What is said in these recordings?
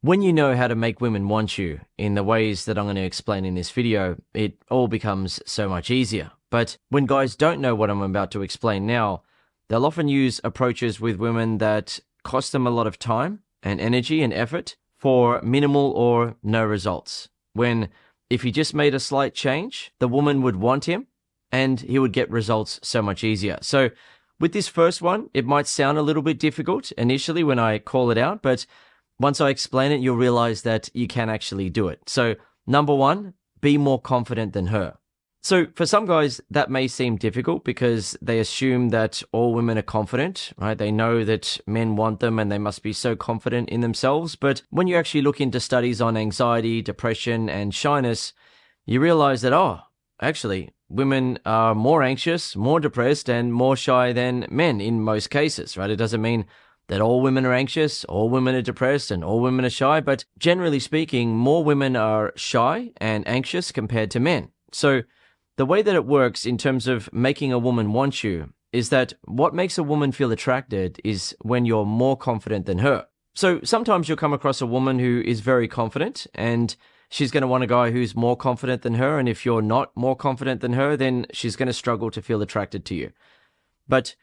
When you know how to make women want you in the ways that I'm going to explain in this video, it all becomes so much easier. But when guys don't know what I'm about to explain now, they'll often use approaches with women that cost them a lot of time and energy and effort for minimal or no results. When if he just made a slight change, the woman would want him and he would get results so much easier. So with this first one, it might sound a little bit difficult initially when I call it out, but once I explain it, you'll realize that you can actually do it. So number one, be more confident than her. So for some guys, that may seem difficult because they assume that all women are confident, right? They know that men want them and they must be so confident in themselves. But when you actually look into studies on anxiety, depression, and shyness, you realize that, actually, women are more anxious, more depressed, and more shy than men in most cases, right? It doesn't mean that all women are anxious, all women are depressed, and all women are shy, but generally speaking, more women are shy and anxious compared to men. So the way that it works in terms of making a woman want you is that what makes a woman feel attracted is when you're more confident than her. So sometimes you'll come across a woman who is very confident and she's going to want a guy who's more confident than her. And if you're not more confident than her, then she's going to struggle to feel attracted to you. But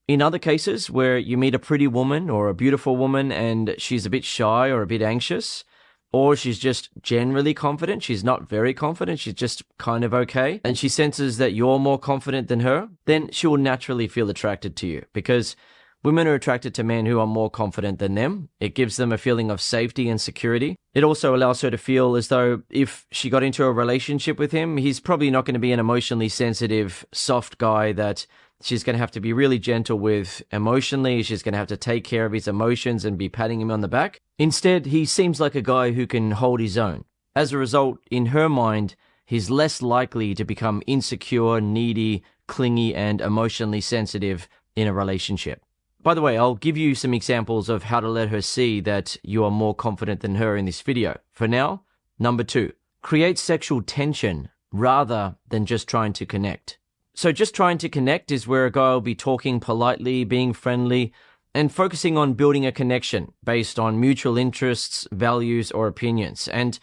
in other cases where you meet a pretty woman or a beautiful woman and she's a bit shy or a bit anxious, or she's just generally confident, she's not very confident, she's just kind of okay, and she senses that you're more confident than her, then she will naturally feel attracted to you because women are attracted to men who are more confident than them. It gives them a feeling of safety and security. It also allows her to feel as though if she got into a relationship with him, he's probably not going to be an emotionally sensitive, soft guy that she's going to have to be really gentle with emotionally. She's going to have to take care of his emotions and be patting him on the back. Instead, he seems like a guy who can hold his own. As a result, in her mind, he's less likely to become insecure, needy, clingy, and emotionally sensitive in a relationship. By the way, I'll give you some examples of how to let her see that you are more confident than her in this video. For now, number 2, create sexual tension rather than just trying to connect. So just trying to connect is where a guy will be talking politely, being friendly, and focusing on building a connection based on mutual interests, values, or opinions. And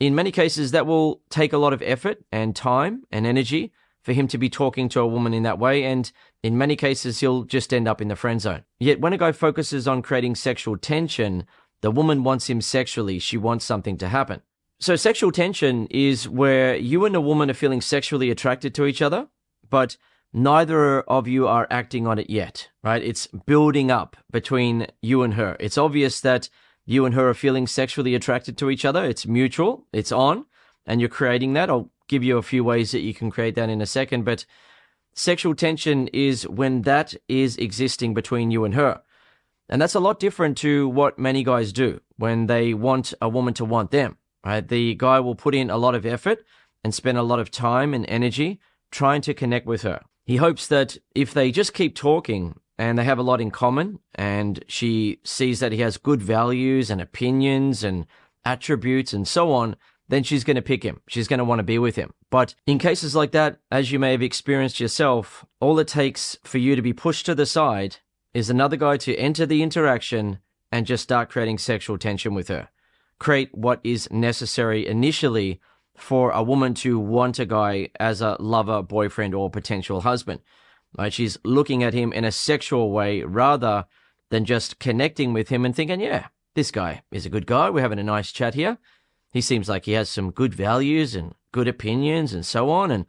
in many cases, that will take a lot of effort and time and energy for him to be talking to a woman in that way. And in many cases, he'll just end up in the friend zone. Yet when a guy focuses on creating sexual tension, the woman wants him sexually. She wants something to happen. So sexual tension is where you and a woman are feeling sexually attracted to each other, but neither of you are acting on it yet, right? It's building up between you and her. It's obvious that you and her are feeling sexually attracted to each other. It's mutual, it's on, and you're creating that. I'll give you a few ways that you can create that in a second, but sexual tension is when that is existing between you and her. And that's a lot different to what many guys do when they want a woman to want them, right? The guy will put in a lot of effort and spend a lot of time and energy trying to connect with her. He hopes that if they just keep talking and they have a lot in common and she sees that he has good values and opinions and attributes and so on, then she's going to pick him. She's going to want to be with him. But in cases like that, as you may have experienced yourself, all it takes for you to be pushed to the side is another guy to enter the interaction and just start creating sexual tension with her. Create what is necessary initially for a woman to want a guy as a lover, boyfriend, or potential husband. Right? She's looking at him in a sexual way rather than just connecting with him and thinking, yeah, this guy is a good guy. We're having a nice chat here. He seems like he has some good values and good opinions and so on. And,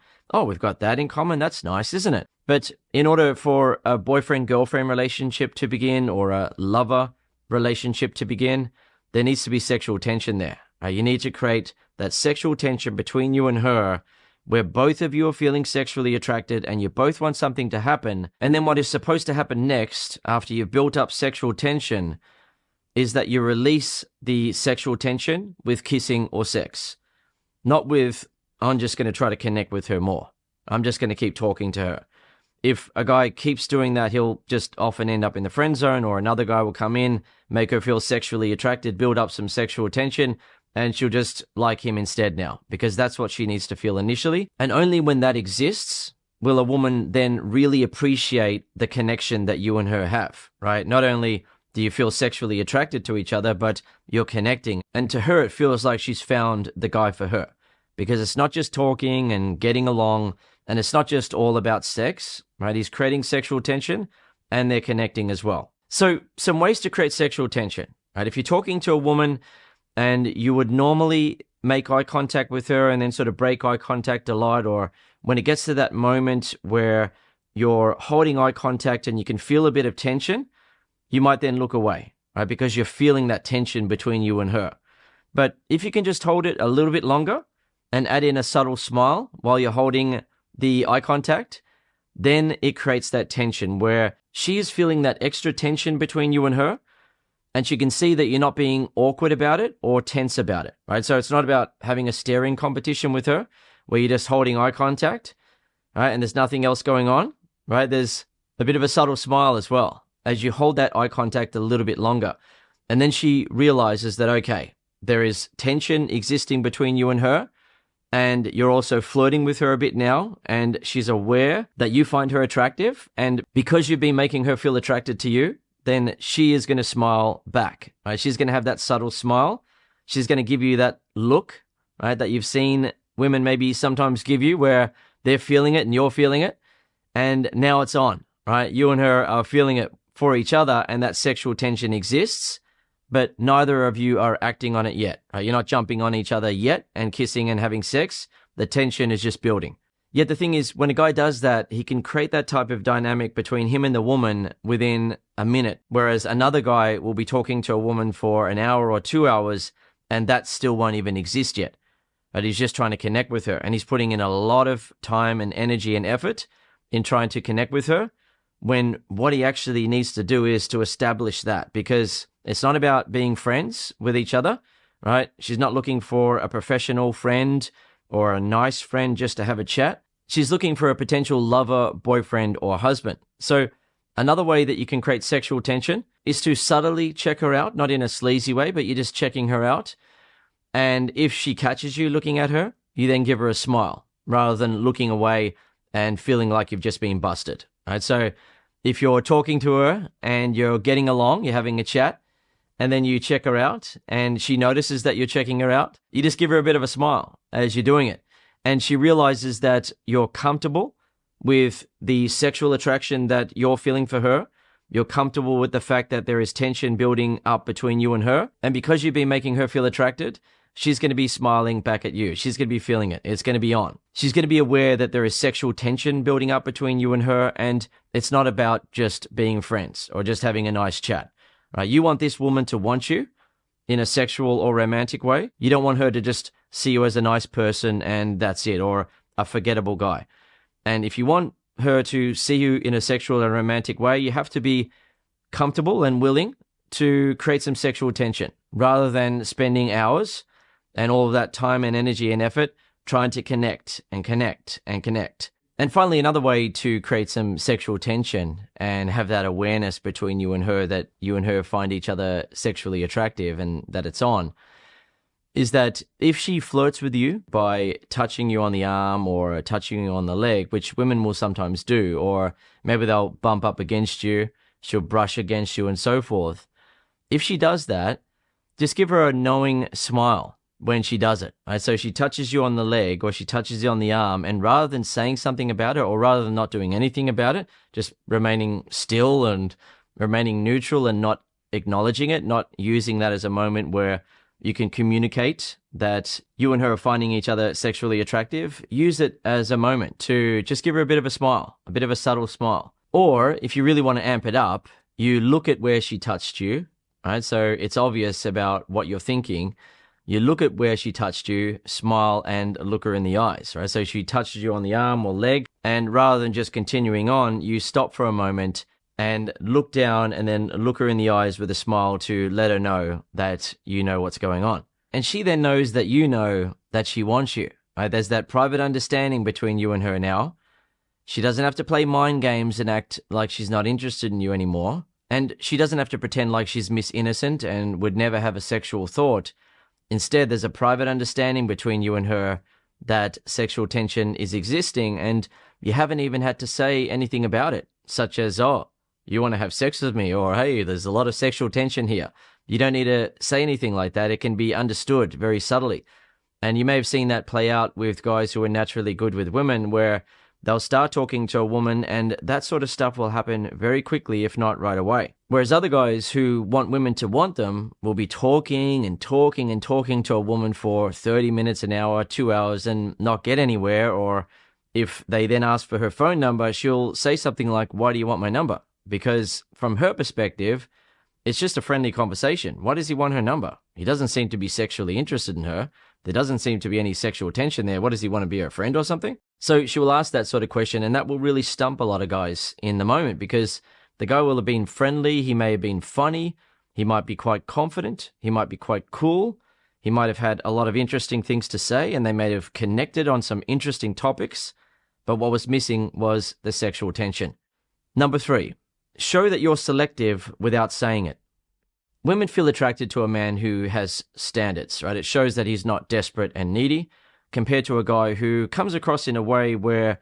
we've got that in common. That's nice, isn't it? But in order for a boyfriend-girlfriend relationship to begin or a lover relationship to begin, there needs to be sexual tension there. You need to create that sexual tension between you and her where both of you are feeling sexually attracted and you both want something to happen. And then what is supposed to happen next after you've built up sexual tension is that you release the sexual tension with kissing or sex. Not with, I'm just going to try to connect with her more. I'm just going to keep talking to her. If a guy keeps doing that, he'll just often end up in the friend zone, or another guy will come in, make her feel sexually attracted, build up some sexual tension, and she'll just like him instead now, because that's what she needs to feel initially. And only when that exists will a woman then really appreciate the connection that you and her have, right? Not only do you feel sexually attracted to each other, but you're connecting. And to her, it feels like she's found the guy for her, because it's not just talking and getting along, and it's not just all about sex, right? He's creating sexual tension and they're connecting as well. So some ways to create sexual tension, right? If you're talking to a woman and you would normally make eye contact with her and then sort of break eye contact a lot, or when it gets to that moment where you're holding eye contact and you can feel a bit of tension, you might then look away, right? Because you're feeling that tension between you and her. But if you can just hold it a little bit longer and add in a subtle smile while you're holding the eye contact, then it creates that tension where she is feeling that extra tension between you and her, and she can see that you're not being awkward about it or tense about it, right? So it's not about having a staring competition with her where you're just holding eye contact, right? And there's nothing else going on, right? There's a bit of a subtle smile as well as you hold that eye contact a little bit longer. And then she realizes that, okay, there is tension existing between you and her, and you're also flirting with her a bit now, and she's aware that you find her attractive, and because you've been making her feel attracted to you, then she is going to smile back, right? She's going to have that subtle smile. She's going to give you that look, right, that you've seen women maybe sometimes give you where they're feeling it and you're feeling it, and now it's on, right? You and her are feeling it for each other, and that sexual tension exists, but neither of you are acting on it yet, right? You're not jumping on each other yet and kissing and having sex. The tension is just building. Yet the thing is, when a guy does that, he can create that type of dynamic between him and the woman within a minute, whereas another guy will be talking to a woman for an hour or 2 hours, and that still won't even exist yet. But he's just trying to connect with her, and he's putting in a lot of time and energy and effort in trying to connect with her, when what he actually needs to do is to establish that, because it's not about being friends with each other, right? She's not looking for a professional friend or a nice friend just to have a chat. She's looking for a potential lover, boyfriend, or husband. So another way that you can create sexual tension is to subtly check her out, not in a sleazy way, but you're just checking her out. And if she catches you looking at her, you then give her a smile rather than looking away and feeling like you've just been busted, right? So if you're talking to her and you're getting along, you're having a chat, and then you check her out and she notices that you're checking her out, you just give her a bit of a smile as you're doing it. And she realizes that you're comfortable with the sexual attraction that you're feeling for her. You're comfortable with the fact that there is tension building up between you and her. And because you've been making her feel attracted, she's going to be smiling back at you. She's going to be feeling it. It's going to be on. She's going to be aware that there is sexual tension building up between you and her, and it's not about just being friends or just having a nice chat. Right? You want this woman to want you in a sexual or romantic way. You don't want her to just see you as a nice person and that's it, or a forgettable guy. And if you want her to see you in a sexual and romantic way, you have to be comfortable and willing to create some sexual tension rather than spending hours and all of that time and energy and effort trying to connect and connect and connect. And finally, another way to create some sexual tension and have that awareness between you and her that you and her find each other sexually attractive and that it's on, is that if she flirts with you by touching you on the arm or touching you on the leg, which women will sometimes do, or maybe they'll bump up against you, she'll brush against you and so forth. If she does that, just give her a knowing smile when she does it, right? So she touches you on the leg or she touches you on the arm, and rather than saying something about it or rather than not doing anything about it, just remaining still and remaining neutral and not acknowledging it, not using that as a moment where you can communicate that you and her are finding each other sexually attractive, use it as a moment to just give her a bit of a smile, a bit of a subtle smile. Or if you really want to amp it up, you look at where she touched you, right? So it's obvious about what you're thinking. You look at where she touched you, smile, and look her in the eyes, right? So she touches you on the arm or leg, and rather than just continuing on, you stop for a moment and look down and then look her in the eyes with a smile to let her know that you know what's going on. And she then knows that you know that she wants you, right? There's that private understanding between you and her now. She doesn't have to play mind games and act like she's not interested in you anymore. And she doesn't have to pretend like she's Miss Innocent and would never have a sexual thought. Instead, there's a private understanding between you and her that sexual tension is existing, and you haven't even had to say anything about it, such as, oh, you want to have sex with me, or hey, there's a lot of sexual tension here. You don't need to say anything like that. It can be understood very subtly. And you may have seen that play out with guys who are naturally good with women, where they'll start talking to a woman and that sort of stuff will happen very quickly, if not right away. Whereas other guys who want women to want them will be talking and talking and talking to a woman for 30 minutes, an hour, 2 hours and not get anywhere. Or if they then ask for her phone number, she'll say something like, "Why do you want my number?" Because from her perspective, it's just a friendly conversation. Why does he want her number? He doesn't seem to be sexually interested in her. There doesn't seem to be any sexual tension there. What does he want to be, her friend or something? So she will ask that sort of question, and that will really stump a lot of guys in the moment, because the guy will have been friendly. He may have been funny. He might be quite confident. He might be quite cool. He might have had a lot of interesting things to say, and they may have connected on some interesting topics. But what was missing was the sexual tension. Number 3, show that you're selective without saying it. Women feel attracted to a man who has standards, right? It shows that he's not desperate and needy, compared to a guy who comes across in a way where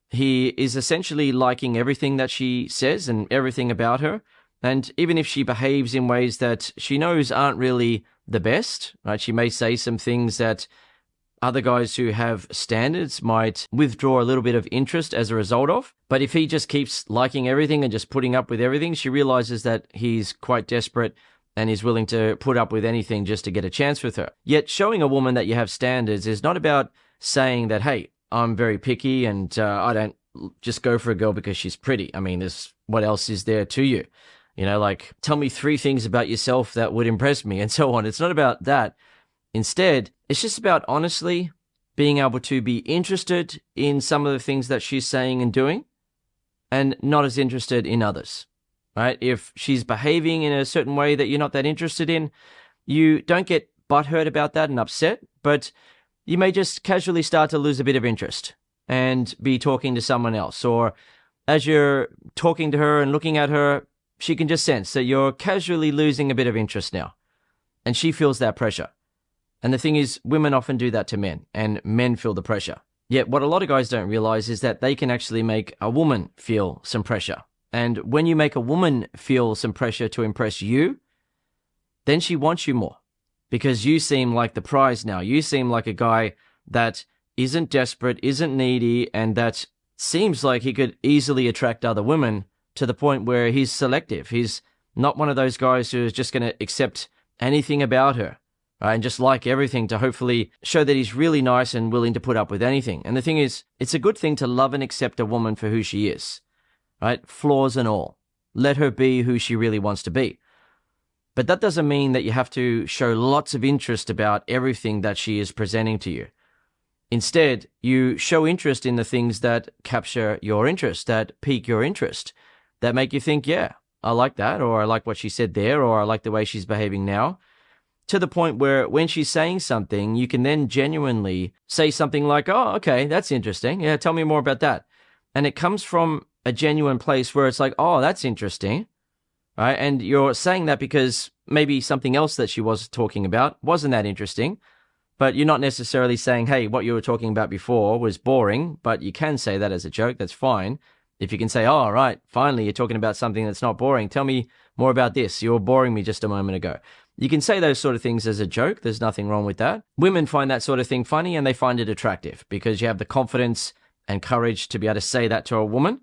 he is essentially liking everything that she says and everything about her. And even if she behaves in ways that she knows aren't really the best, right? She may say some things that other guys who have standards might withdraw a little bit of interest as a result of. But if he just keeps liking everything and just putting up with everything, she realizes that he's quite desperate and is willing to put up with anything just to get a chance with her. Yet showing a woman that you have standards is not about saying that, hey, I'm very picky and I don't just go for a girl because she's pretty. I mean, what else is there to you? You know, like, tell me 3 things about yourself that would impress me and so on. It's not about that. Instead, it's just about honestly being able to be interested in some of the things that she's saying and doing and not as interested in others. Right? If she's behaving in a certain way that you're not that interested in, you don't get butthurt about that and upset, but you may just casually start to lose a bit of interest and be talking to someone else. Or as you're talking to her and looking at her, she can just sense that you're casually losing a bit of interest now. And she feels that pressure. And the thing is, women often do that to men, and men feel the pressure. Yet what a lot of guys don't realize is that they can actually make a woman feel some pressure. And when you make a woman feel some pressure to impress you, then she wants you more, because you seem like the prize now. You seem like a guy that isn't desperate, isn't needy, and that seems like he could easily attract other women, to the point where he's selective. He's not one of those guys who is just going to accept anything about her, right, and just like everything to hopefully show that he's really nice and willing to put up with anything. And the thing is, it's a good thing to love and accept a woman for who she is. Right? Flaws and all. Let her be who she really wants to be. But that doesn't mean that you have to show lots of interest about everything that she is presenting to you. Instead, you show interest in the things that capture your interest, that pique your interest, that make you think, yeah, I like that, or I like what she said there, or I like the way she's behaving now. To the point where when she's saying something, you can then genuinely say something like, oh, okay, that's interesting. Yeah, tell me more about that. And it comes from a genuine place where it's like, oh, that's interesting, right? And you're saying that because maybe something else that she was talking about wasn't that interesting, but you're not necessarily saying, hey, what you were talking about before was boring, but you can say that as a joke. That's fine. If you can say, oh, right, finally, you're talking about something that's not boring. Tell me more about this. You were boring me just a moment ago. You can say those sort of things as a joke. There's nothing wrong with that. Women find that sort of thing funny, and they find it attractive because you have the confidence and courage to be able to say that to a woman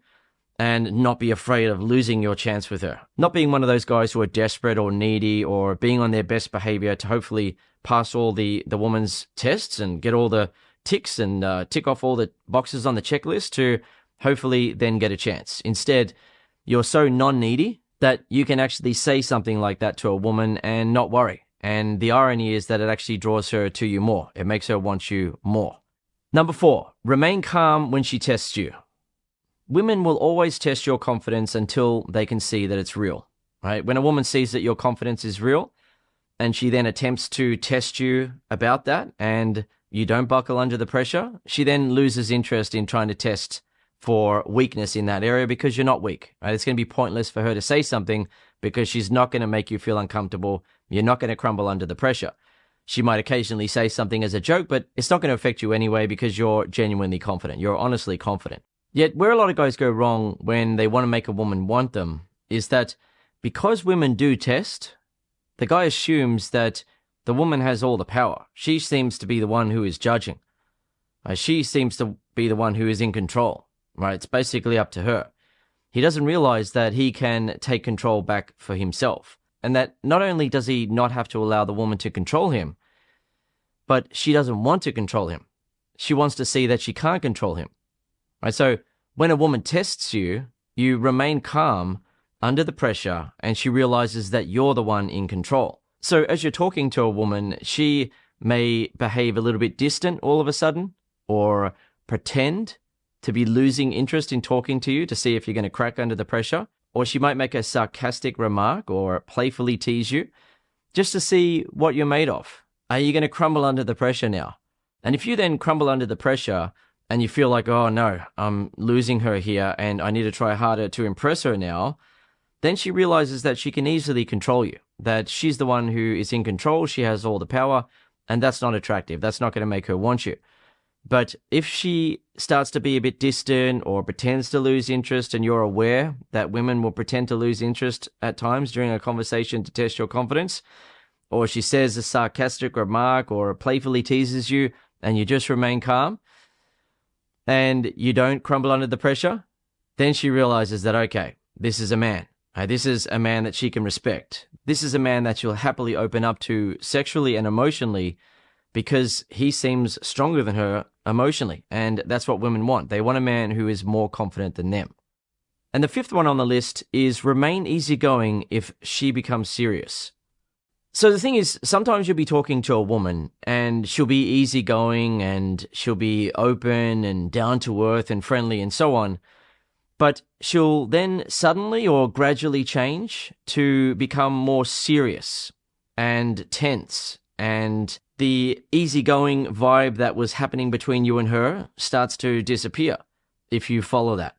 and not be afraid of losing your chance with her. Not being one of those guys who are desperate or needy, or being on their best behavior to hopefully pass all the woman's tests and get all the ticks and tick off all the boxes on the checklist to hopefully then get a chance. Instead, you're so non-needy that you can actually say something like that to a woman and not worry. And the irony is that it actually draws her to you more. It makes her want you more. Number 4, remain calm when she tests you. Women will always test your confidence until they can see that it's real, right? When a woman sees that your confidence is real and she then attempts to test you about that and you don't buckle under the pressure, she then loses interest in trying to test for weakness in that area because you're not weak, right? It's going to be pointless for her to say something because she's not going to make you feel uncomfortable. You're not going to crumble under the pressure. She might occasionally say something as a joke, but it's not going to affect you anyway because you're genuinely confident. You're honestly confident. Yet where a lot of guys go wrong when they want to make a woman want them is that because women do test, the guy assumes that the woman has all the power. She seems to be the one who is judging. She seems to be the one who is in control, right? It's basically up to her. He doesn't realize that he can take control back for himself, and that not only does he not have to allow the woman to control him, but she doesn't want to control him. She wants to see that she can't control him, right? So when a woman tests you, you remain calm under the pressure, and she realizes that you're the one in control. So as you're talking to a woman, she may behave a little bit distant all of a sudden, or pretend to be losing interest in talking to you to see if you're going to crack under the pressure. Or she might make a sarcastic remark or playfully tease you just to see what you're made of. Are you going to crumble under the pressure now? And if you then crumble under the pressure and you feel like, oh no, I'm losing her here and I need to try harder to impress her now, then she realizes that she can easily control you, that she's the one who is in control, she has all the power, and that's not attractive. That's not going to make her want you. But if she starts to be a bit distant or pretends to lose interest, and you're aware that women will pretend to lose interest at times during a conversation to test your confidence, or she says a sarcastic remark or playfully teases you and you just remain calm and you don't crumble under the pressure, then she realizes that, okay, this is a man. This is a man that she can respect. This is a man that she'll happily open up to sexually and emotionally, because he seems stronger than her emotionally. And that's what women want. They want a man who is more confident than them. And the fifth one on the list is remain easygoing if she becomes serious. So the thing is, sometimes you'll be talking to a woman and she'll be easygoing and she'll be open and down to earth and friendly and so on. But she'll then suddenly or gradually change to become more serious and tense, and the easygoing vibe that was happening between you and her starts to disappear if you follow that.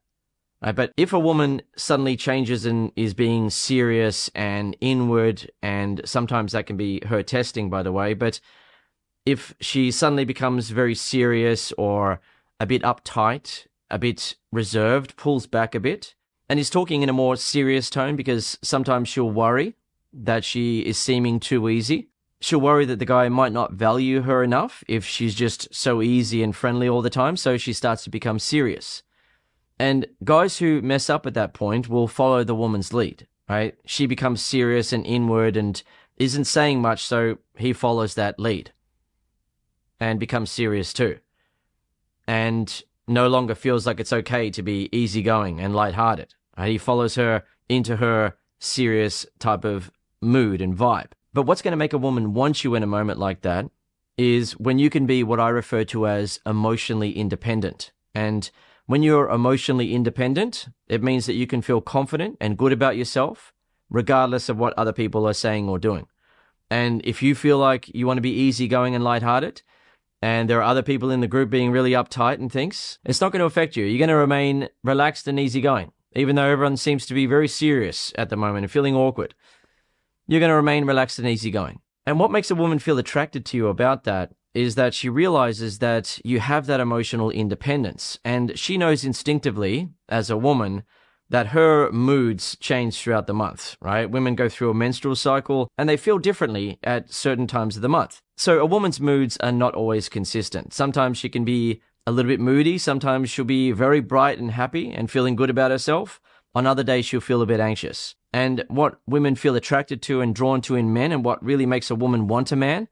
But if a woman suddenly changes and is being serious and inward, and sometimes that can be her testing, by the way, but if she suddenly becomes very serious or a bit uptight, a bit reserved, pulls back a bit, and is talking in a more serious tone, because sometimes she'll worry that she is seeming too easy. She'll worry that the guy might not value her enough if she's just so easy and friendly all the time, so she starts to become serious. And guys who mess up at that point will follow the woman's lead, right? She becomes serious and inward and isn't saying much, so he follows that lead and becomes serious too. And no longer feels like it's okay to be easygoing and lighthearted. Right? He follows her into her serious type of mood and vibe. But what's going to make a woman want you in a moment like that is when you can be what I refer to as emotionally independent. And when you're emotionally independent, it means that you can feel confident and good about yourself, regardless of what other people are saying or doing. And if you feel like you want to be easygoing and lighthearted, and there are other people in the group being really uptight and things, it's not going to affect you. You're going to remain relaxed and easygoing, even though everyone seems to be very serious at the moment and feeling awkward. You're going to remain relaxed and easygoing. And what makes a woman feel attracted to you about that is that she realizes that you have that emotional independence, and she knows instinctively, as a woman, that her moods change throughout the month, right? Women go through a menstrual cycle and they feel differently at certain times of the month. So a woman's moods are not always consistent. Sometimes she can be a little bit moody. Sometimes she'll be very bright and happy and feeling good about herself. On other days, she'll feel a bit anxious. And what women feel attracted to and drawn to in men, and what really makes a woman want a man,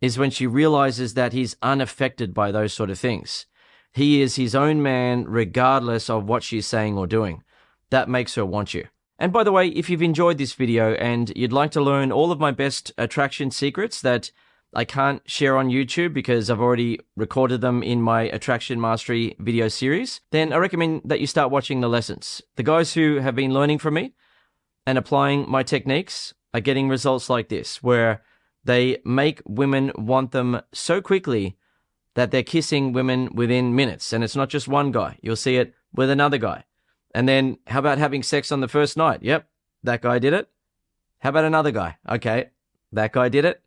is when she realizes that he's unaffected by those sort of things. He is his own man regardless of what she's saying or doing. That makes her want you. And by the way, if you've enjoyed this video and you'd like to learn all of my best attraction secrets that I can't share on YouTube because I've already recorded them in my Attraction Mastery video series, then I recommend that you start watching the lessons. The guys who have been learning from me and applying my techniques are getting results like this, where they make women want them so quickly that they're kissing women within minutes. And it's not just one guy. You'll see it with another guy. And then how about having sex on the first night? Yep, that guy did it. How about another guy? Okay, that guy did it.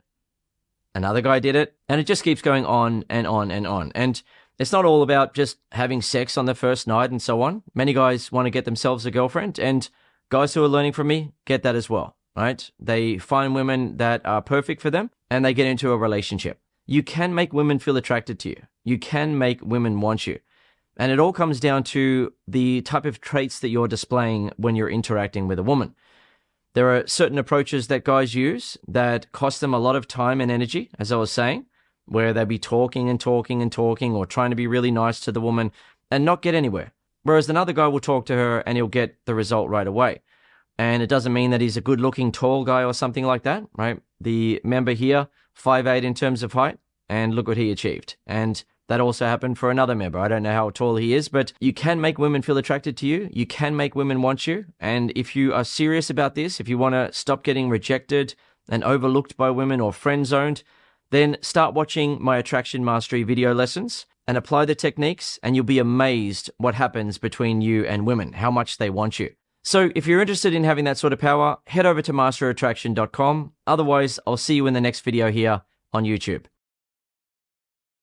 Another guy did it. And it just keeps going on and on and on. And it's not all about just having sex on the first night and so on. Many guys want to get themselves a girlfriend, and Guys who are learning from me get that as well, right? They find women that are perfect for them and they get into a relationship. You can make women feel attracted to you. You can make women want you. And it all comes down to the type of traits that you're displaying when you're interacting with a woman. There are certain approaches that guys use that cost them a lot of time and energy, as I was saying, where they'll be talking and talking and talking or trying to be really nice to the woman and not get anywhere. Whereas another guy will talk to her and he'll get the result right away. And it doesn't mean that he's a good-looking tall guy or something like that, right? The member here, 5'8" in terms of height, and look what he achieved. And that also happened for another member. I don't know how tall he is, but you can make women feel attracted to you. You can make women want you. And if you are serious about this, if you want to stop getting rejected and overlooked by women or friend-zoned, then start watching my Attraction Mastery video lessons and apply the techniques, and you'll be amazed what happens between you and women, how much they want you. So if you're interested in having that sort of power, head over to masterattraction.com. Otherwise, I'll see you in the next video here on YouTube.